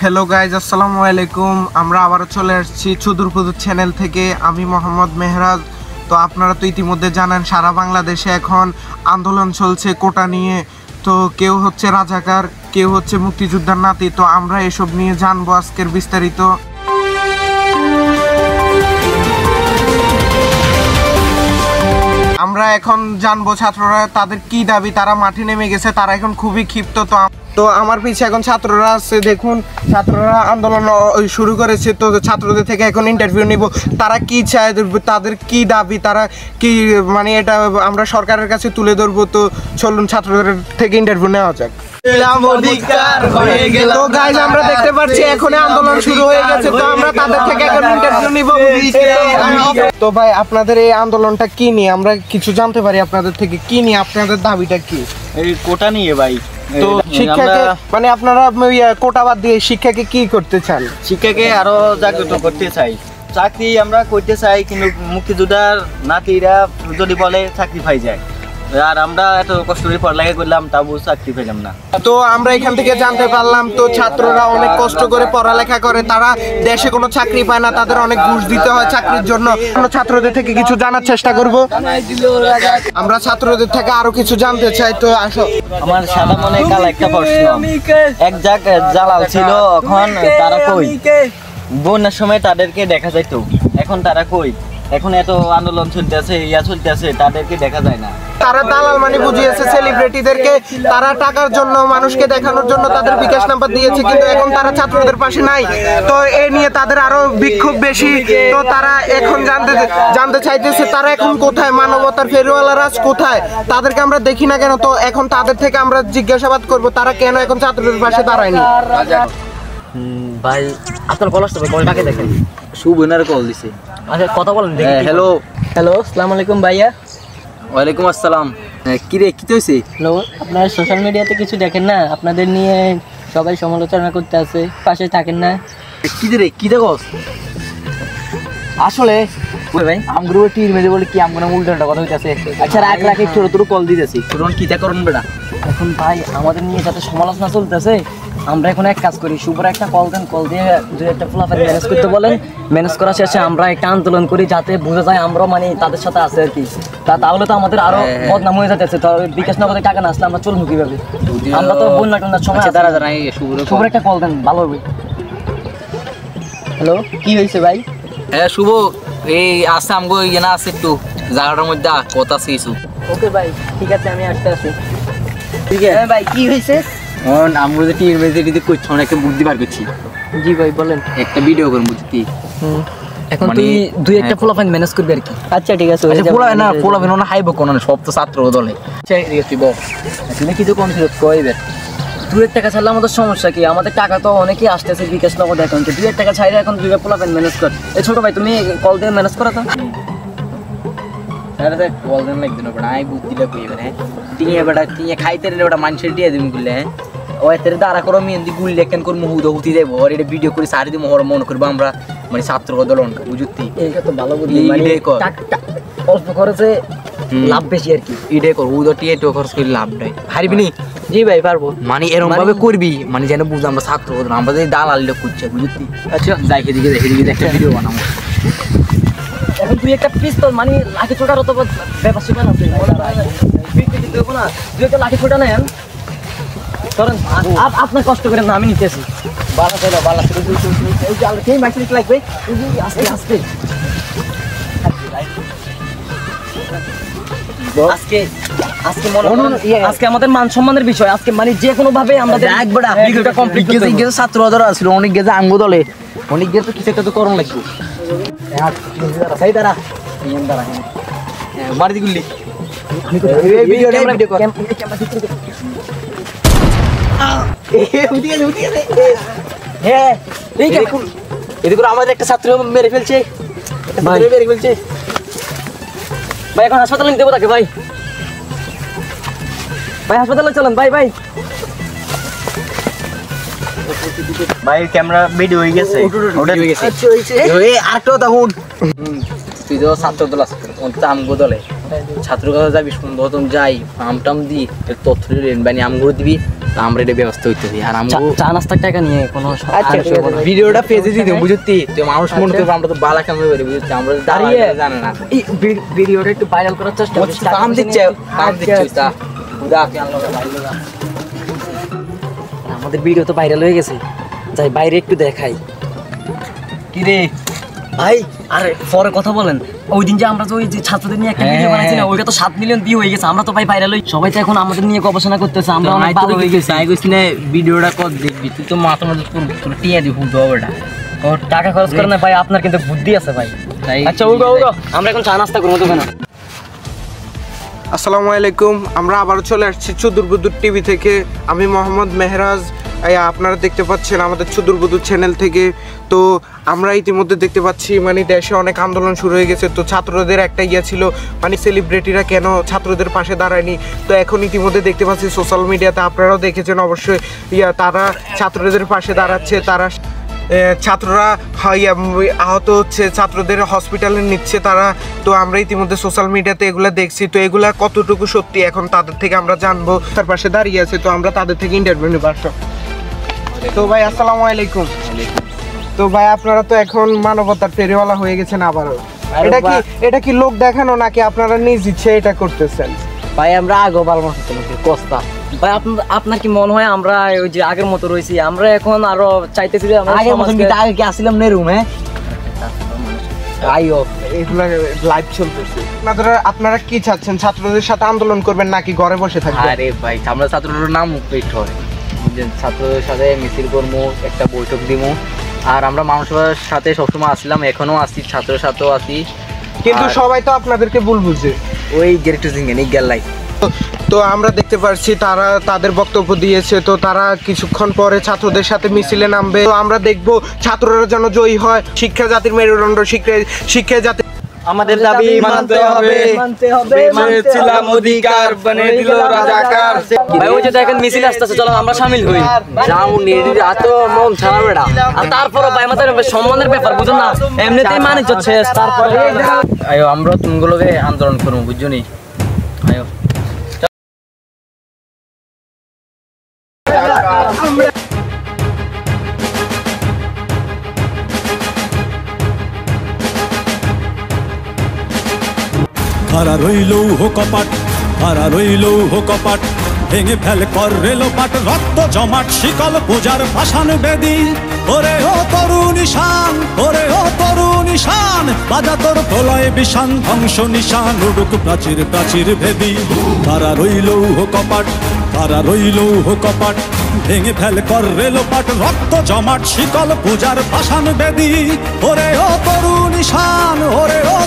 Hello guys, আসসালামু আলাইকুম। আমরা আবারও চলে আসছি চুদুরপুদুর চ্যানেল থেকে। আমি মোহাম্মদ মেহরাজ। তো আপনারা তো ইতিমধ্যে জানেন সারা বাংলাদেশে এখন আন্দোলন চলছে কোটা নিয়ে। তো কেউ হচ্ছে রাজাকার, কেউ হচ্ছে মুক্তিযোদ্ধার নাতি। তো আমরা এসব নিয়ে জানবো আজকের বিস্তারিত। আমরা এখন জানবো ছাত্ররা তাদের কি দাবি, তারা মাঠে নেমে গেছে, তারা এখন খুবই ক্ষিপ্ত। তো আমার পিছিয়ে এখন ছাত্ররা আছে, দেখুন ছাত্ররা আন্দোলন শুরু করেছে। তো ছাত্রদের থেকে এখন ইন্টারভিউ নিব, তারা কি চায়, তাদের কি দাবি, তারা কি মানে এটা আমরা সরকারের কাছে তুলে ধরবো। তো চলুন ছাত্রদের থেকে ইন্টারভিউ নেওয়া যাক। তো গাইজ আমরা দেখতে পাচ্ছি এখন আন্দোলন শুরু হয়ে গেছে। তো আমরা তাদের থেকে এখন ইন্টারভিউ নিব। তো ভাই, আপনাদের এই আন্দোলনটা কি নিয়ে, আমরা কিছু জানতে পারি আপনাদের থেকে? কি নিয়ে আপনাদের দাবিটা কি? এই কোটা নিয়ে ভাই। তো শিক্ষাকে মানে আপনারা কোটা বাদ দিয়ে শিক্ষাকে কি করতে চান? শিক্ষাকে আরো জাগ্রত করতে চাই, চাকরি আমরা করতে চাই, কিন্তু মুক্তিযোদ্ধার নাতিরা যদি বলে চাকরি পাই যায়, আর আমরা এত কষ্ট করে পড়ালেখা করলাম তাও চাকরি পেলাম না। তো আমরা এখান থেকে জানতে পারলাম তো ছাত্ররা অনেক কষ্ট করে পড়ালেখা করে, তারা দেশে কোনো চাকরি পায় না, তাদের অনেক ঘুষ দিতে হয় চাকরির জন্য। ছাত্রদের থেকে কিছু জানার চেষ্টা করব। আমরা ছাত্রদের থেকে আরো কিছু জানতে চাই। তো আসো, আমার সাদা মনে কাল একটা প্রশ্ন, এক জালাল ছিল, এখন তারা কই? বন্যার সময় তাদেরকে দেখা যাইতো, এখন তারা কই? এখন এত আন্দোলন চলতেছে, চলতেছে, তাদেরকে দেখা যায় না। তারা দালাল মানে বুঝিয়েছে সেলিব্রিটিদেরকে, তারা টাকার জন্য মানুষকে দেখানোর জন্য তাদের বিকাশ নাম্বার দিয়েছে, কিন্তু এখন তারা ছাত্রদের পাশে নাই। তো এ নিয়ে তাদের আরো বিক্ষোভ বেশি। তো তারা এখন জানতে চাইতেছে তারা এখন কোথায়, মানবতার ফেরিওয়ালা রাজ কোথায়, তাদেরকে আমরা দেখি না কেন। তো এখন তাদের থেকে আমরা জিজ্ঞাসাবাদ করব তারা কেন এখন ছাত্রদের পাশে দাঁড়ায়নি। ভাই আপনার কল আসতে, কলটাকে দেখেন। সুবনার কল দিছে। আচ্ছা কথা বলেন। হ্যালো হ্যালো, আসসালামু আলাইকুম ভাইয়া। ওয়ালাইকুম আসসালাম। কি রে, কি হয়েছে? হ্যালো, আপনারা সোশ্যাল মিডিয়াতে কিছু দেখেন না? আপনাদের নিয়ে সবাই সমালোচনা করতে আছে, পাশে থাকেন না? কি রে, কি দেখো? আসলে ভাই আমগুলো টির মেজে বলে কি আমগুলো উল্টাটা কথা হইতাছে। আচ্ছা রাখ রাখ, একটু তোর কল দিতেছি। তোর কি তা করুন বেটা? এখন ভাই আমাদের নিয়ে যাতে সমালোচনা চলতেছে, আমরা এখন এক কাজ করি, শুভর একটা কল দেন, কল দিয়ে দুই একটা ফলাফল ম্যানেজ করতে বলেন। ম্যানেজ করা শেষে আমরা একটা আন্দোলন করি, যাতে বোঝা যায় আমরা মানে তাদের সাথে আছে আর কি। তাহলে তো আমাদের আরো বদনাম হয়ে যাচ্ছে। তো বিকাশ নগরে টাকা না আসলে আমরা চলবো কিভাবে? আমরা তো বন্যা টন্যার সময় দাঁড়া দাঁড়া, শুভর একটা কল দেন, ভালো হবে। হ্যালো, কি হয়েছে ভাই? হ্যাঁ শুভ, এই আছে আমগো ইয়ে আছে একটু জায়গাটার মধ্যে কথা আছে কিছু। ওকে ভাই, ঠিক আছে, আমি আসতে আছি। ঠিক আছে ভাই, কি হয়েছে? আমরা যে টির মেজে দিতে করছি, অনেকটা বুদ্ধি বার করছি। জি ভাই বলেন। একটা ভিডিও করবো বুঝতি। এখন তুই দুই একটা ফলাফল ম্যানেজ করবি আর কি। আচ্ছা ঠিক আছে। না পোলাবেন না, হাইব কোন সব তো ছাত্র দলে। তুমি কিছু কম ছিল কইবে। 2 টাকা ছাড়লে আমাদের সমস্যা কি? আমাদের টাকা তো অনেকেই আসতেছে বিকাশ নগদ অ্যাকাউন্টে। 2 টাকা ছাড়লে এখন 2 ফলাফল ম্যানেজ কর। এই ছোট ভাই, তুমি কল দিয়ে ম্যানেজ করো তো। কল দেন একদিন বেটা, আই বুদ্ধিটা কইবে। হ্যাঁ টিয়া বেটা, টিয়া খাইতে রে বেটা, মানুষের টিয়া দিম গুলে। হ্যাঁ ও এতের দ্বারা করো মেহেন্দি গুল লেখেন কর মুহুদ হুতি দেব, আর এটা ভিডিও করে সারি দিব, ওর মনে করবো আমরা মানে ছাত্র দলন বুঝতি। এইটা তো ভালো বুদ্ধি, মানে অল্প খরচে লাভ বেশি আর কি। ইডে কর উদ টিয়া তো খরচ করে লাভ নাই। হারিবি নি? জি ভাই পারবো। মানে এরকম ভাবে করবি মানে যেন বুঝ আমরা ছাত্র দল, আমরা যদি দালাল লোক করছে বুঝতি। আচ্ছা যাই এদিকে একটা ভিডিও বানাবো। এখন তুই একটা পিস্তল মানে লাঠি ছোটার অত ব্যাপার শিখান আছে না, তুই একটা লাঠি ছোটা নেন করেন। আপনার কষ্ট করে না, আমি নিতেছি। বালা চলো, বালা লাগবে আস্তে আস্তে। আজকে আমাদের মান সম্মানের বিষয়, আজকে মানে যে কোনো ভাবে আমাদের ছাত্র দল ছিল অনেক গেছে আঙ্গ দলে, অনেক গেছে কিছু একটা তো করণ লাগবে। মারি গুলি আমাদের একটা ছাত্র মেরে ফেলছে ভাই। এখন হাসপাতালে নিতে দেবো তাকে ভাই। ভাই হাসপাতালে চলেন ভাই। ভাই ভাই ক্যামেরা ভিডিও হয়ে গেছে, ওটা হয়ে গেছে। আরেকটা তখন তুই তো ছাত্র দল আছে আমগো দলে ছাত্র কথা যাবি সুন্দর যাই আমটাম দি তথ্য বানি আমগুলো দিবি আমরা এটা ব্যবস্থা হইতে দিই আর আমগো চা নাস্তার টাকা নিয়ে কোনো ভিডিওটা পেজে দিই বুঝতি তুই মানুষ মনে করবে আমরা তো বালা কামে করি বুঝতি আমরা দাঁড়িয়ে জানে না এই ভিডিওটা একটু ভাইরাল করার চেষ্টা করছি কাম দিচ্ছে তা বুদা কে আল্লাহ আমাদের ভিডিও তো ভাইরাল হয়ে গেছে যাই বাইরে একটু দেখাই কি রে ভাই আরে পরে কথা বলেন ওই দিন যে আমরা যে ওই যে ছাত্রদের নিয়ে একটা ভিডিও বানাইছি না ওইটা তো 7 মিলিয়ন ভিউ হয়ে গেছে আমরা তো ভাই ভাইরাল হই সবাই তো এখন আমাদের নিয়ে গবেষণা করতেছে আমরা অনেক ভালো হয়ে গেছি তাই কইছ না ভিডিওটা কর দেখবি তুই তো মাথা মধ্যে তোর টিয়া দি ফুল ওটা ও টাকা খরচ করে না ভাই আপনার কিন্তু বুদ্ধি আছে ভাই আচ্ছা ওগো আমরা এখন চা নাস্তা করবো দোকানে আসসালামু আলাইকুম। আমরা আবারও চলে আসছি চুদুরবুদুর টিভি থেকে। আমি মোহাম্মদ মেহরাজ। আপনারা দেখতে পাচ্ছেন আমাদের চুদুরবুদুর চ্যানেল থেকে। তো আমরা ইতিমধ্যে দেখতে পাচ্ছি মানে দেশে অনেক আন্দোলন শুরু হয়ে গেছে। তো ছাত্রদের একটা ইয়ে ছিল মানে সেলিব্রিটিরা কেন ছাত্রদের পাশে দাঁড়ায়নি। তো এখন ইতিমধ্যে দেখতে পাচ্ছি সোশ্যাল মিডিয়াতে আপনারাও দেখেছেন অবশ্যই তারা ছাত্রদের পাশে দাঁড়াচ্ছে। তারা ছাত্ররা আহত হচ্ছে, ছাত্রদের হসপিটালে নিচ্ছে তারা। তো আমরা ইতিমধ্যে সোশ্যাল মিডিয়াতে এগুলো দেখছি। তো এগুলা কতটুকু সত্যি এখন তাদের থেকে আমরা জানবো। তার পাশে দাঁড়িয়ে আছে, তো আমরা তাদের থেকে ইন্টারভিউ নেব। তো ভাই আসসালামু আলাইকুম। তো ভাই আপনারা তো এখন মানবতার ফেরিওয়ালা হয়ে গেছেন আবারও। এটা কি লোক দেখানো নাকি আপনারা নিজ ইচ্ছে এটা করতেছেন? ভাই আমরা আগো বালমা কস্তা ভাই আপনার কি মনে হয় আমরা ওই যে আগের মতো রয়েছি? আমরা এখন আরো চাইতেছি যে আমরা আগের মতন আগে কি আসছিলাম না রুমে আইও এগুলা লাইভ চলতেছে। আপনারা কি চাচ্ছেন, ছাত্রদের সাথে আন্দোলন করবেন নাকি ঘরে বসে থাকবেন? আরে ভাই আমরা ছাত্রদের নাম মুক্ত হয়, ছাত্রদের সাথে মিছিল করবো, একটা বৈঠক দিব। আর আমরা মানুষের সাথে সবসময় আসলাম, এখনো আসি, ছাত্রের সাথেও আসি। কিন্তু সবাই তো আপনাদেরকে ভুল বুঝে ওই গেরেক্টর সিঙ্গেন এই গেলাই। তো আমরা দেখতে পাচ্ছি তারা তাদের বক্তব্য দিয়েছে। তো তারা কিছুক্ষণ পরে ছাত্রদের সাথে মিছিলে নামবে। তো আমরা দেখব ছাত্ররা যেন জয়ী হয়। শিক্ষা জাতির মেরুদণ্ড, শিক্ষা জাতি আমাদের দাবি মানতে হবে, ছিলাম অধিকার বনে দিল রাজাকার। ভাই ওই যে দেখেন মিছিল আসতেছে, চলো আমরা শামিল হই। যাও নিয়ে এত মন ছাড়াবে না। আর তারপরে ভাই আমাদের সম্মানের ব্যাপার বুঝুন না, এমনিতেই মানে হচ্ছে। তারপরে আয়ো আমরা তুমগুলোকে আন্দোলন করবো, বুঝছো নি? আয়ো হারা রইল কপাট, হারা রইল কপাট, ভেঙে ফেল কর রেলোপাট, রক্ত জমাট শিকল পূজার ভাষান বেদি। ওরে ও তরুণ ঈশান, ওরে ও তরুণ ঈশান, বাজা তোর প্রলয় বিষান, ধ্বংস নিশান উড়ুক প্রাচীর প্রাচীর ভেদি। হারা রইল কপাট, হারা রইল কপাট, ভেঙে ফেল কর রেলোপাট, রক্ত জমাট শিকল পূজার ভাষান বেদি। ওরে ও তরুণ ঈশান, ওরে ও